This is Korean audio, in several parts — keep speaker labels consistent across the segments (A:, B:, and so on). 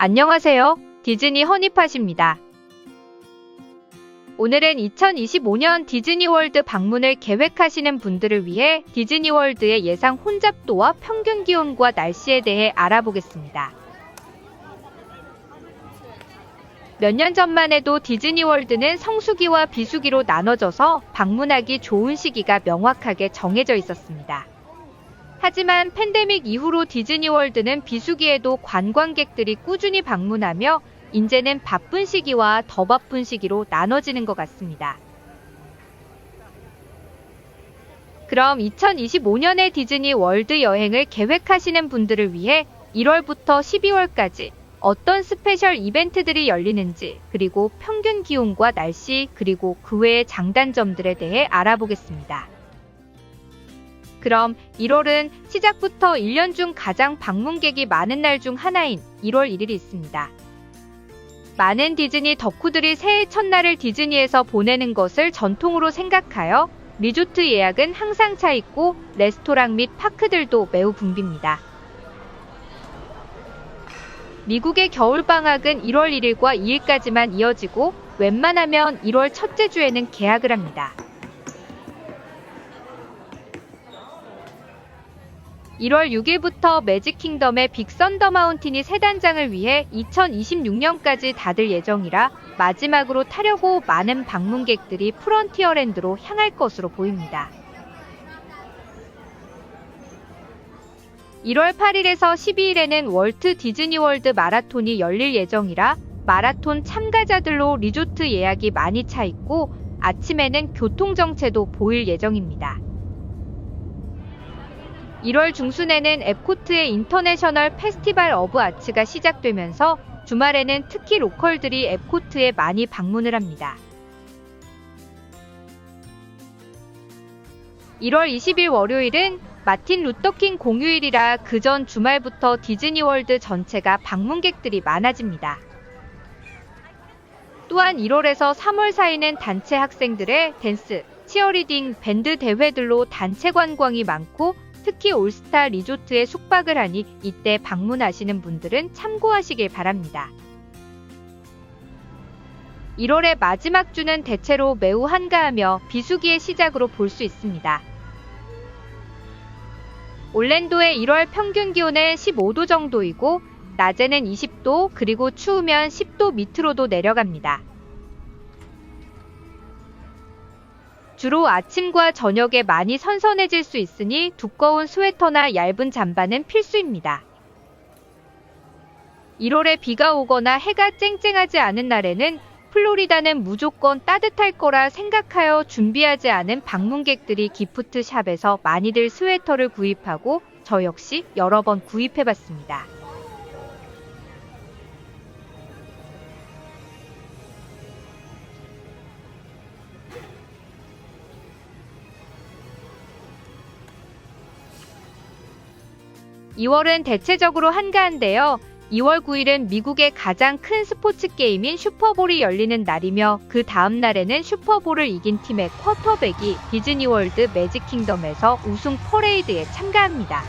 A: 안녕하세요. 디즈니 허니팟입니다. 오늘은 2025년 디즈니월드 방문을 계획하시는 분들을 위해 디즈니월드의 예상 혼잡도와 평균 기온과 날씨에 대해 알아보겠습니다. 몇 년 전만 해도 디즈니월드는 성수기와 비수기로 나눠져서 방문하기 좋은 시기가 명확하게 정해져 있었습니다. 하지만 팬데믹 이후로 디즈니월드는 비수기에도 관광객들이 꾸준히 방문하며 이제는 바쁜 시기와 더 바쁜 시기로 나눠지는 것 같습니다. 그럼 2025년의 디즈니월드 여행을 계획하시는 분들을 위해 1월부터 12월까지 어떤 스페셜 이벤트들이 열리는지, 그리고 평균 기온과 날씨, 그리고 그 외의 장단점들에 대해 알아보겠습니다. 그럼 1월은 시작부터 1년 중 가장 방문객이 많은 날 중 하나인 1월 1일이 있습니다. 많은 디즈니 덕후들이 새해 첫날을 디즈니에서 보내는 것을 전통으로 생각하여 리조트 예약은 항상 차 있고 레스토랑 및 파크들도 매우 붐빕니다. 미국의 겨울방학은 1월 1일과 2일까지만 이어지고 웬만하면 1월 첫째 주에는 개학을 합니다. 1월 6일부터 매직킹덤의 빅 썬더 마운틴이 새 단장을 위해 2026년까지 닫을 예정이라 마지막으로 타려고 많은 방문객들이 프론티어랜드로 향할 것으로 보입니다. 1월 8일에서 12일에는 월트 디즈니월드 마라톤이 열릴 예정이라 마라톤 참가자들로 리조트 예약이 많이 차 있고 아침에는 교통정체도 보일 예정입니다. 1월 중순에는 앳코트의 인터내셔널 페스티벌 오브 아츠가 시작되면서 주말에는 특히 로컬들이 앳코트에 많이 방문을 합니다. 1월 20일 월요일은 마틴 루터킹 공휴일이라 그 전 주말부터 디즈니월드 전체가 방문객들이 많아집니다. 또한 1월에서 3월 사이는 단체 학생들의 댄스, 치어리딩, 밴드 대회들로 단체 관광이 많고 특히 올스타 리조트에 숙박을 하니 이때 방문하시는 분들은 참고하시길 바랍니다. 1월의 마지막 주는 대체로 매우 한가하며 비수기의 시작으로 볼 수 있습니다. 올랜도의 1월 평균 기온은 15도 정도이고 낮에는 20도 그리고 추우면 10도 밑으로도 내려갑니다. 주로 아침과 저녁에 많이 선선해질 수 있으니 두꺼운 스웨터나 얇은 잠바는 필수입니다. 1월에 비가 오거나 해가 쨍쨍하지 않은 날에는 플로리다는 무조건 따뜻할 거라 생각하여 준비하지 않은 방문객들이 기프트 샵에서 많이들 스웨터를 구입하고 저 역시 여러 번 구입해봤습니다. (2월은) 대체적으로 한가한데요. 2월 9일은 미국의 가장 큰 스포츠 게임인 슈퍼볼이 열리는 날이며 그 다음 날에는 슈퍼볼을 이긴 팀의 쿼터백이 디즈니월드 매직킹덤에서 우승 퍼레이드에 참가합니다.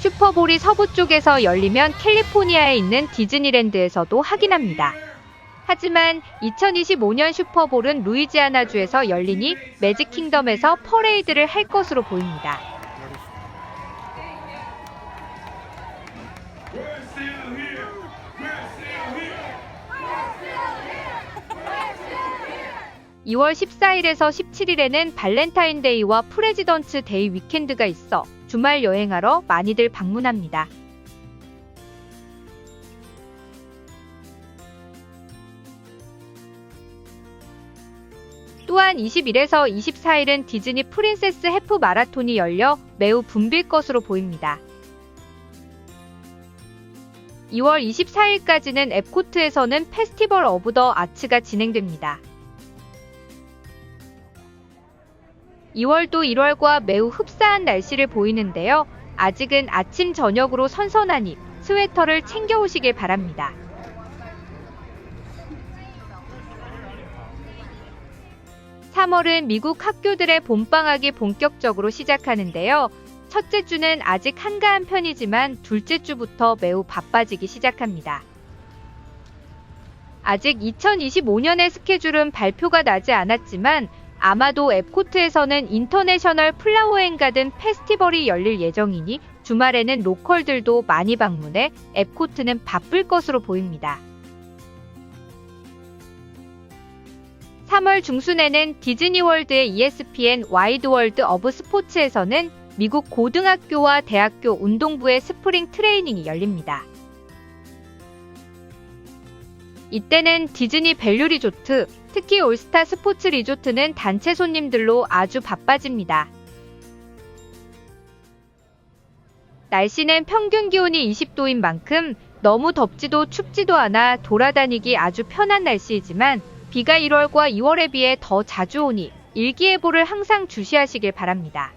A: 슈퍼볼이 서부 쪽에서 열리면 캘리포니아에 있는 디즈니랜드에서도 하긴 합니다. 하지만 2025년 슈퍼볼은 루이지아나주에서 열리니 매직킹덤에서 퍼레이드를 할 것으로 보입니다. (2월 14일에서 17일에는) 발렌타인데이와 프레지던츠 데이 위켄드가 있어 주말 여행하러 많이들 방문합니다. 또한 20일에서 24일은 디즈니 프린세스 해프 마라톤이 열려 매우 붐빌 것으로 보입니다. 2월 24일까지는 앳코트에서는 페스티벌 오브 더 아츠가 진행됩니다. 2월도 1월과 매우 흡사한 날씨를 보이는데요. 아직은 아침 저녁으로 선선하니 스웨터를 챙겨 오시길 바랍니다. 3월은 미국 학교들의 봄방학이 본격적으로 시작하는데요. 첫째 주는 아직 한가한 편이지만 둘째 주부터 매우 바빠지기 시작합니다. 아직 2025년의 스케줄은 발표가 나지 않았지만 아마도 앱코트에서는 인터내셔널 플라워 앤 가든 페스티벌이 열릴 예정이니 주말에는 로컬들도 많이 방문해 앱코트는 바쁠 것으로 보입니다. 3월 중순에는 디즈니월드의 ESPN 와이드 월드 오브 스포츠에서는 미국 고등학교와 대학교 운동부의 스프링 트레이닝이 열립니다. 이때는 디즈니 밸류 리조트, 특히 올스타 스포츠 리조트는 단체 손님들로 아주 바빠집니다. 날씨는 평균 기온이 20도인 만큼 너무 덥지도 춥지도 않아 돌아다니기 아주 편한 날씨이지만 비가 1월과 2월에 비해 더 자주 오니 일기예보를 항상 주시하시길 바랍니다.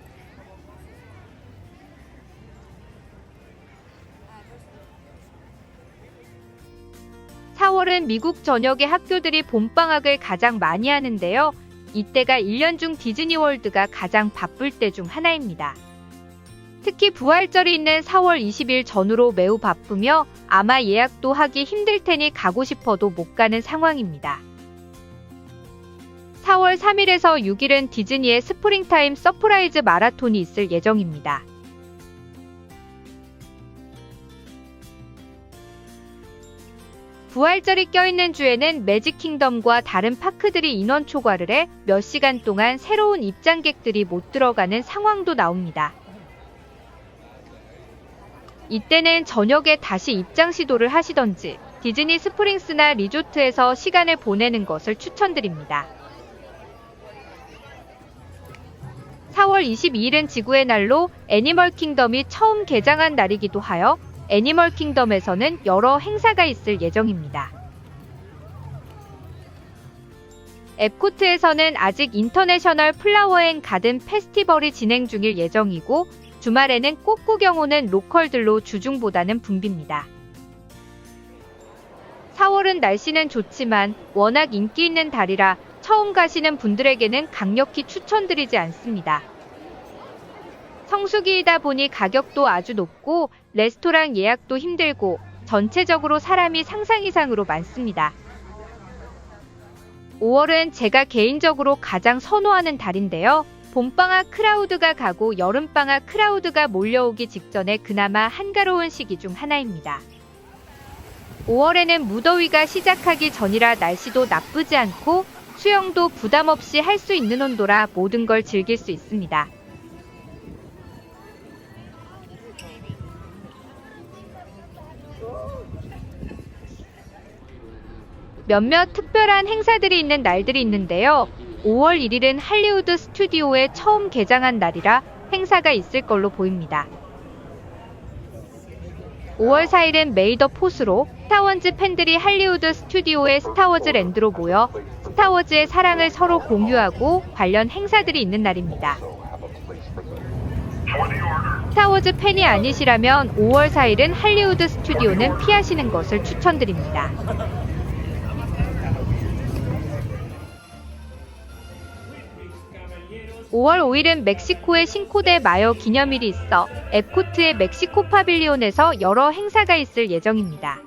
A: (4월은) 미국 전역의 학교들이 봄방학을 가장 많이 하는데요. 이때가 1년 중 디즈니월드가 가장 바쁠 때 중 하나입니다. 특히 부활절이 있는 4월 20일 전후로 매우 바쁘며 아마 예약도 하기 힘들 테니 가고 싶어도 못 가는 상황입니다. 4월 3일에서 6일은 디즈니의 스프링타임 서프라이즈 마라톤이 있을 예정입니다. 부활절이 껴있는 주에는 매직킹덤과 다른 파크들이 인원 초과를 해 몇 시간 동안 새로운 입장객들이 못 들어가는 상황도 나옵니다. 이때는 저녁에 다시 입장 시도를 하시던지 디즈니 스프링스나 리조트에서 시간을 보내는 것을 추천드립니다. 4월 22일은 지구의 날로 애니멀 킹덤이 처음 개장한 날이기도 하여 애니멀 킹덤에서는 여러 행사가 있을 예정입니다. 앱코트에서는 아직 인터내셔널 플라워 앤 가든 페스티벌이 진행 중일 예정이고 주말에는 꽃 구경 오는 로컬들로 주중보다는 붐빕니다. 4월은 날씨는 좋지만 워낙 인기 있는 달이라 처음 가시는 분들에게는 강력히 추천드리지 않습니다. 성수기이다 보니 가격도 아주 높고 레스토랑 예약도 힘들고 전체적으로 사람이 상상 이상으로 많습니다. 5월은 제가 개인적으로 가장 선호하는 달인데요. 봄방학 크라우드가 가고 여름방학 크라우드가 몰려오기 직전에 그나마 한가로운 시기 중 하나입니다. 5월에는 무더위가 시작하기 전이라 날씨도 나쁘지 않고 수영도 부담 없이 할 수 있는 온도라 모든 걸 즐길 수 있습니다. 몇몇 특별한 행사들이 있는 날들이 있는데요. 5월 1일은 할리우드 스튜디오에 처음 개장한 날이라 행사가 있을 걸로 보입니다. 5월 4일은 메이 더 포스로 스타워즈 팬들이 할리우드 스튜디오의 스타워즈 랜드로 모여 스타워즈의 사랑을 서로 공유하고 관련 행사들이 있는 날입니다. 스타워즈 팬이 아니시라면 5월 4일은 할리우드 스튜디오는 피하시는 것을 추천드립니다. 5월 5일은 멕시코의 싱코데 마요 기념일이 있어 앱코트의 멕시코 파빌리온에서 여러 행사가 있을 예정입니다.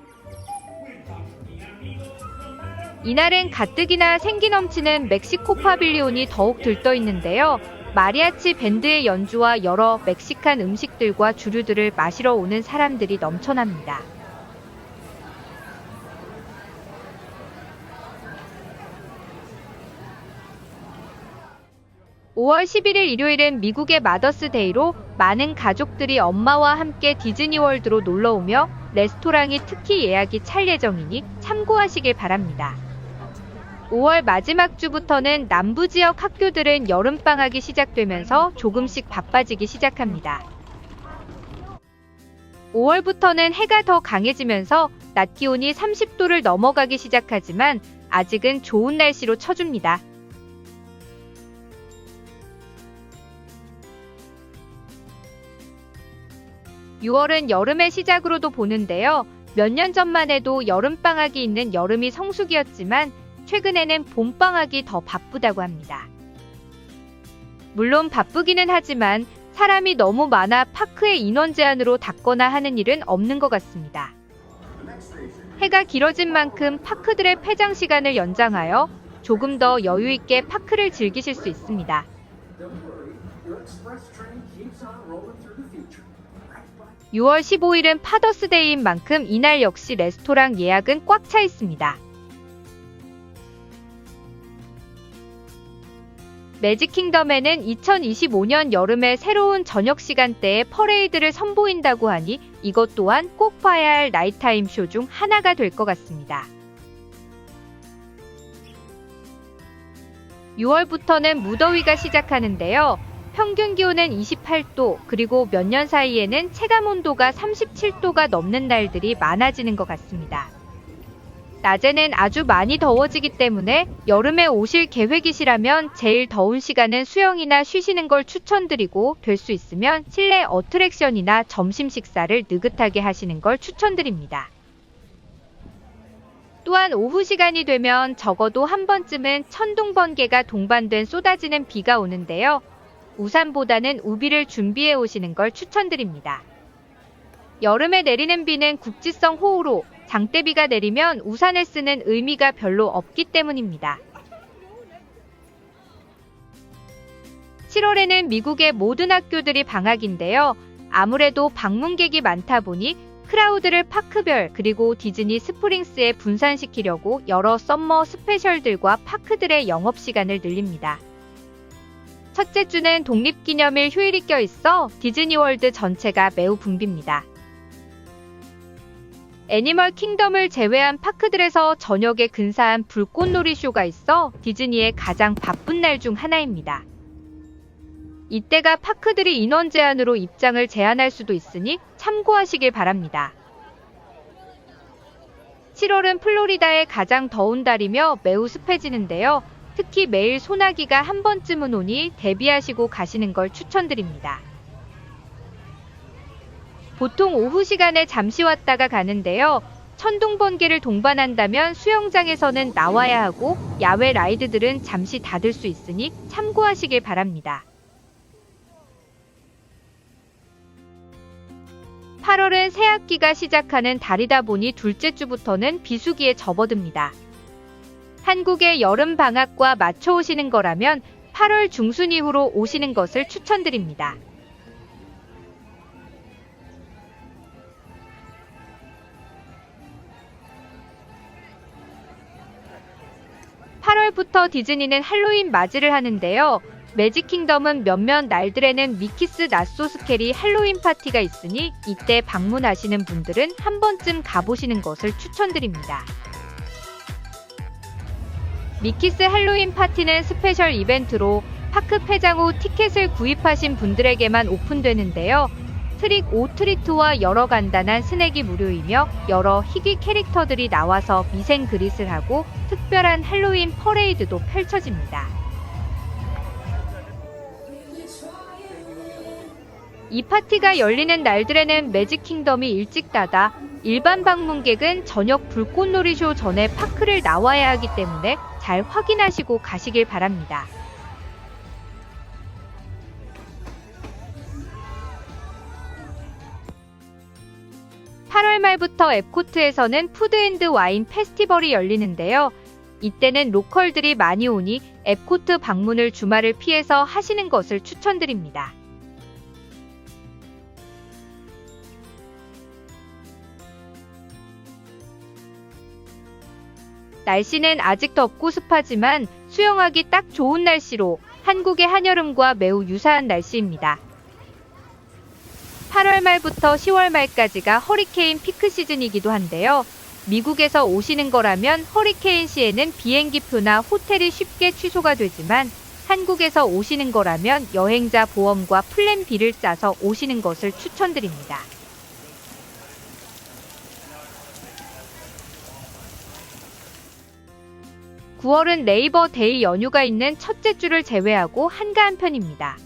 A: 이날은 가뜩이나 생기 넘치는 멕시코 파빌리온이 더욱 들떠 있는데요. 마리아치 밴드의 연주와 여러 멕시칸 음식들과 주류들을 마시러 오는 사람들이 넘쳐납니다. (5월 11일) 일요일은 미국의 마더스데이로 많은 가족들이 엄마와 함께 디즈니월드로 놀러오며 레스토랑이 특히 예약이 찰 예정이니 참고하시길 바랍니다. 5월 마지막 주부터는 남부 지역 학교들은 여름방학이 시작되면서 조금씩 바빠지기 시작합니다. 5월부터는 해가 더 강해지면서 낮 기온이 30도를 넘어가기 시작하지만 아직은 좋은 날씨로 쳐줍니다. 6월은 여름의 시작으로도 보는데요. 몇 년 전만 해도 여름방학이 있는 여름이 성수기였지만 최근에는 봄방학이 더 바쁘다고 합니다. 물론 바쁘기는 하지만 사람이 너무 많아 파크의 인원 제한으로 닫거나 하는 일은 없는 것 같습니다. 해가 길어진 만큼 파크들의 폐장 시간을 연장하여 조금 더 여유 있게 파크를 즐기실 수 있습니다. 6월 15일은 파더스데이인 만큼 이날 역시 레스토랑 예약은 꽉 차 있습니다. 매직킹덤에는 2025년 여름에 새로운 저녁 시간대에 퍼레이드를 선보인다고 하니 이것 또한 꼭 봐야 할 나이타임 쇼 중 하나가 될 것 같습니다. 6월부터는 무더위가 시작하는데요. 평균 기온은 28도, 그리고 몇 년 사이에는 체감 온도가 37도가 넘는 날들이 많아지는 것 같습니다. 낮에는 아주 많이 더워지기 때문에 여름에 오실 계획이시라면 제일 더운 시간은 수영이나 쉬시는 걸 추천드리고, 될 수 있으면 실내 어트랙션이나 점심 식사를 느긋하게 하시는 걸 추천드립니다. 또한 오후 시간이 되면 적어도 한 번쯤은 천둥 번개가 동반된 쏟아지는 비가 오는데요. 우산보다는 우비를 준비해 오시는 걸 추천드립니다. 여름에 내리는 비는 국지성 호우로 장대비가 내리면 우산을 쓰는 의미가 별로 없기 때문입니다. 7월에는 미국의 모든 학교들이 방학인데요. 아무래도 방문객이 많다 보니 크라우드를 파크별 그리고 디즈니 스프링스에 분산시키려고 여러 썸머 스페셜들과 파크들의 영업시간을 늘립니다. 첫째 주는 독립기념일 휴일이 껴있어 디즈니월드 전체가 매우 붐빕니다. 애니멀 킹덤을 제외한 파크들에서 저녁에 근사한 불꽃놀이 쇼가 있어 디즈니의 가장 바쁜 날 중 하나입니다. 이때가 파크들이 인원 제한으로 입장을 제한할 수도 있으니 참고하시길 바랍니다. 7월은 플로리다의 가장 더운 달이며 매우 습해지는데요. 특히 매일 소나기가 한 번쯤은 오니 대비하시고 가시는 걸 추천드립니다. 보통 오후 시간에 잠시 왔다가 가는데요. 천둥 번개를 동반한다면 수영장에서는 나와야 하고 야외 라이드들은 잠시 닫을 수 있으니 참고하시길 바랍니다. 8월은 새학기가 시작하는 달이다 보니 둘째 주부터는 비수기에 접어듭니다. 한국의 여름 방학과 맞춰 오시는 거라면 8월 중순 이후로 오시는 것을 추천드립니다. (8월부터) 디즈니는 할로윈 맞이를 하는데요. 매직킹덤은 몇몇 날들에는 미키스 나쏘 스케리 할로윈 파티가 있으니 이때 방문하시는 분들은 한 번쯤 가보시는 것을 추천드립니다. 미키스 할로윈 파티는 스페셜 이벤트로 파크 폐장 후 티켓을 구입하신 분들에게만 오픈되는데요. 트릭 오 트리트와 여러 간단한 스낵이 무료이며 여러 희귀 캐릭터들이 나와서 미생 그릿을 하고 특별한 할로윈 퍼레이드도 펼쳐집니다. 이 파티가 열리는 날들에는 매직킹덤이 일찍 닫아 일반 방문객은 저녁 불꽃놀이 쇼 전에 파크를 나와야 하기 때문에 잘 확인하시고 가시길 바랍니다. (8월) 말부터 앱코트에서는 푸드 앤드 와인 페스티벌이 열리는데요. 이때는 로컬들이 많이 오니 앱코트 방문을 주말을 피해서 하시는 것을 추천드립니다. 날씨는 아직 덥고 습하지만 수영하기 딱 좋은 날씨로 한국의 한여름과 매우 유사한 날씨입니다. 8월 말부터 10월 말까지가 허리케인 피크 시즌이기도 한데요. 미국에서 오시는 거라면 허리케인 시에는 비행기표나 호텔이 쉽게 취소가 되지만 한국에서 오시는 거라면 여행자 보험과 플랜 B를 짜서 오시는 것을 추천드립니다. (9월은) 레이버 데이 연휴가 있는 첫째 주를 제외하고 한가한 편입니다.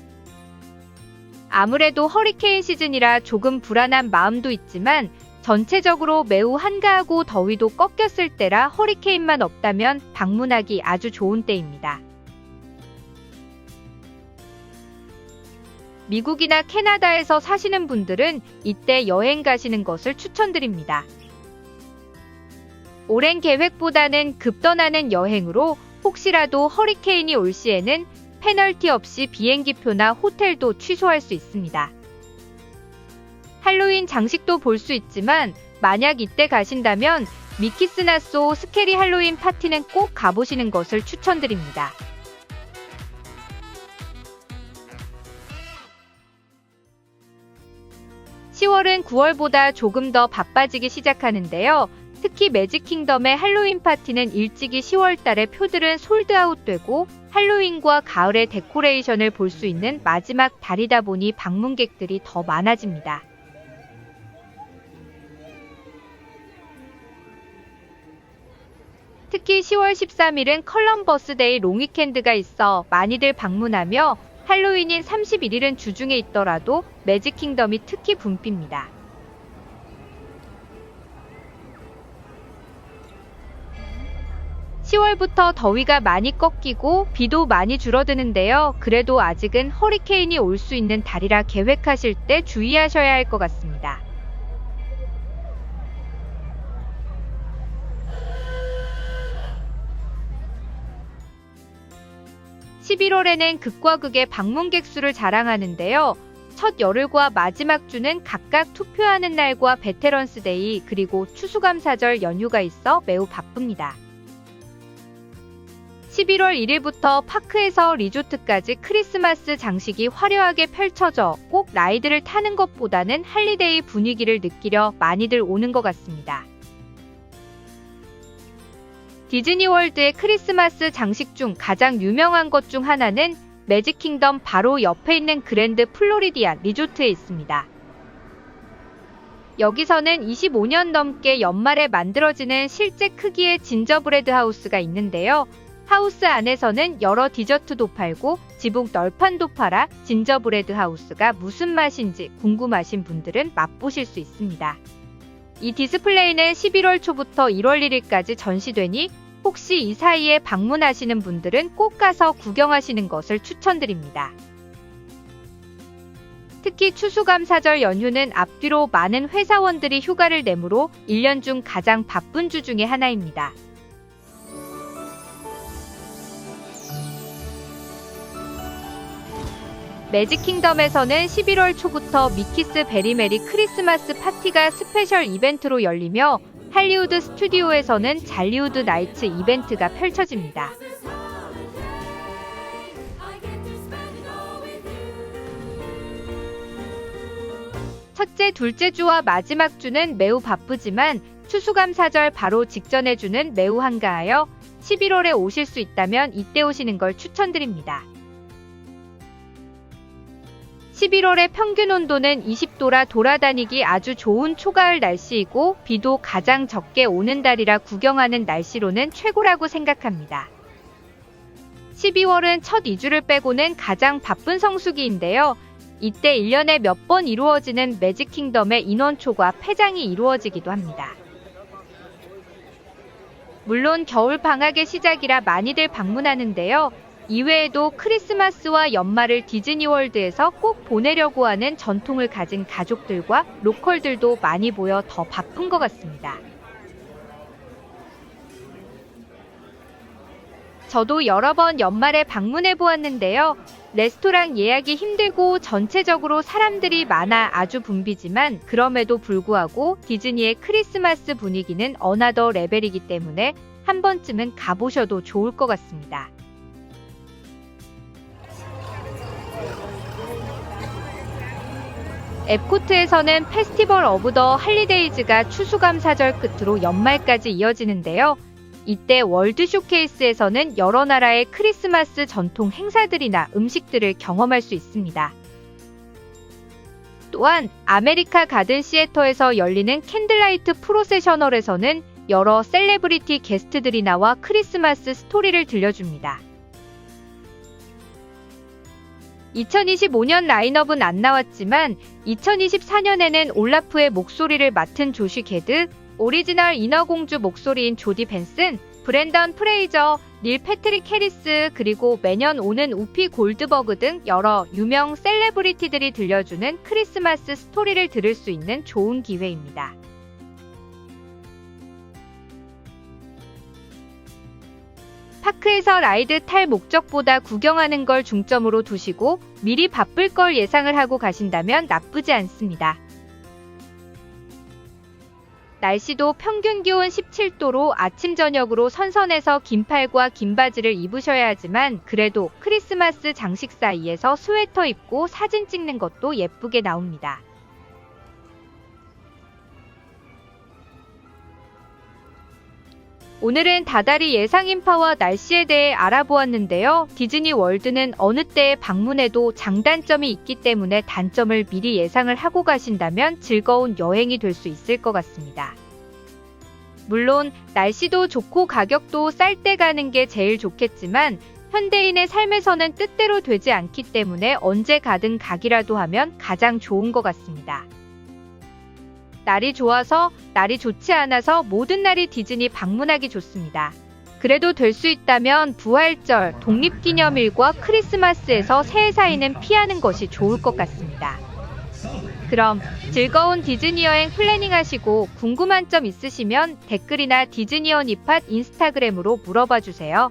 A: 아무래도 허리케인 시즌이라 조금 불안한 마음도 있지만 전체적으로 매우 한가하고 더위도 꺾였을 때라 허리케인만 없다면 방문하기 아주 좋은 때입니다. 미국이나 캐나다에서 사시는 분들은 이때 여행 가시는 것을 추천드립니다. 오랜 계획보다는 급떠나는 여행으로 혹시라도 허리케인이 올 시에는 페널티 없이 비행기표나 호텔도 취소할 수 있습니다. 할로윈 장식도 볼 수 있지만 만약 이때 가신다면 미키스나소 스케리 할로윈 파티는 꼭 가보시는 것을 추천드립니다. (10월은) 9월보다 조금 더 바빠지기 시작하는데요. 특히 매직킹덤의 할로윈 파티는 일찍이 10월달에 표들은 솔드아웃되고 할로윈과 가을의 데코레이션을 볼 수 있는 마지막 달이다 보니 방문객들이 더 많아집니다. 특히 10월 13일은 컬럼버스데이 롱위켄드가 있어 많이들 방문하며 할로윈인 31일은 주중에 있더라도 매직킹덤이 특히 붐빕니다. (10월부터) 더위가 많이 꺾이고 비도 많이 줄어드는데요. 그래도 아직은 허리케인이 올 수 있는 달이라 계획하실 때 주의하셔야 할 것 같습니다. (11월에는) 극과 극의 방문객 수를 자랑하는데요. 첫 열흘과 마지막 주는 각각 투표하는 날과 베테런스데이 그리고 추수감사절 연휴가 있어 매우 바쁩니다. 11월 1일부터 파크에서 리조트까지 크리스마스 장식이 화려하게 펼쳐져 꼭 라이드를 타는 것보다는 할리데이 분위기를 느끼려 많이들 오는 것 같습니다. 디즈니월드의 크리스마스 장식 중 가장 유명한 것 중 하나는 매직킹덤 바로 옆에 있는 그랜드 플로리디안 리조트에 있습니다. 여기서는 25년 넘게 연말에 만들어지는 실제 크기의 진저브레드 하우스가 있는데요. 하우스 안에서는 여러 디저트도 팔고 지붕 널판도 팔아 진저브레드 하우스가 무슨 맛인지 궁금하신 분들은 맛보실 수 있습니다. 이 디스플레이는 11월 초부터 1월 1일까지 전시되니 혹시 이 사이에 방문하시는 분들은 꼭 가서 구경하시는 것을 추천드립니다. 특히 추수감사절 연휴는 앞뒤로 많은 회사원들이 휴가를 내므로 1년 중 가장 바쁜 주 중에 하나입니다. 매직킹덤에서는 11월 초부터 미키스 베리메리 크리스마스 파티가 스페셜 이벤트로 열리며 할리우드 스튜디오에서는 잘리우드 나이츠 이벤트가 펼쳐집니다. 첫째, 둘째 주와 마지막 주는 매우 바쁘지만 추수감사절 바로 직전의 주는 매우 한가하여 11월에 오실 수 있다면 이때 오시는 걸 추천드립니다. 11월의 평균 온도는 20도라 돌아다니기 아주 좋은 초가을 날씨이고 비도 가장 적게 오는 달이라 구경하는 날씨로는 최고라고 생각합니다. 12월은 첫 2주를 빼고는 가장 바쁜 성수기인데요. 이때 1년에 몇 번 이루어지는 매직킹덤의 인원초과 폐장이 이루어지기도 합니다. 물론 겨울 방학의 시작이라 많이들 방문하는데요. 이외에도 크리스마스와 연말을 디즈니월드에서 꼭 보내려고 하는 전통을 가진 가족들과 로컬들도 많이 보여 더 바쁜 것 같습니다. 저도 여러 번 연말에 방문해 보았는데요. 레스토랑 예약이 힘들고 전체적으로 사람들이 많아 아주 붐비지만 그럼에도 불구하고 디즈니의 크리스마스 분위기는 어나더 레벨이기 때문에 한 번쯤은 가보셔도 좋을 것 같습니다. epcot에서는 페스티벌 오브 더 할리데이즈가 추수감사절 끝으로 연말까지 이어지는데요. 이때 월드 쇼케이스에서는 여러 나라의 크리스마스 전통 행사들이나 음식들을 경험할 수 있습니다. 또한 아메리카 가든 시애터에서 열리는 캔들라이트 프로세셔널에서는 여러 셀레브리티 게스트들이 나와 크리스마스 스토리를 들려줍니다. 2025년 라인업은 안 나왔지만 2024년에는 올라프의 목소리를 맡은 조시 게드, 오리지널 인어공주 목소리인 조디 벤슨, 브렌던 프레이저, 닐 패트릭 해리스, 그리고 매년 오는 우피 골드버그 등 여러 유명 셀레브리티들이 들려주는 크리스마스 스토리를 들을 수 있는 좋은 기회입니다. 파크에서 라이드 탈 목적보다 구경하는 걸 중점으로 두시고 미리 바쁠 걸 예상을 하고 가신다면 나쁘지 않습니다. 날씨도 평균 기온 17도로 아침 저녁으로 선선해서 긴팔과 긴 바지를 입으셔야 하지만 그래도 크리스마스 장식 사이에서 스웨터 입고 사진 찍는 것도 예쁘게 나옵니다. 오늘은 다달이 예상 인파와 날씨에 대해 알아보았는데요. 디즈니 월드는 어느 때에 방문해도 장단점이 있기 때문에 단점을 미리 예상을 하고 가신다면 즐거운 여행이 될 수 있을 것 같습니다. 물론 날씨도 좋고 가격도 쌀 때 가는 게 제일 좋겠지만 현대인의 삶에서는 뜻대로 되지 않기 때문에 언제 가든 가기라도 하면 가장 좋은 것 같습니다. 날이 좋아서, 날이 좋지 않아서 모든 날이 디즈니 방문하기 좋습니다. 그래도 될 수 있다면 부활절, 독립기념일과 크리스마스에서 새해 사이는 피하는 것이 좋을 것 같습니다. 그럼 즐거운 디즈니 여행 플래닝 하시고 궁금한 점 있으시면 댓글이나 디즈니언 이팟 인스타그램으로 물어봐 주세요.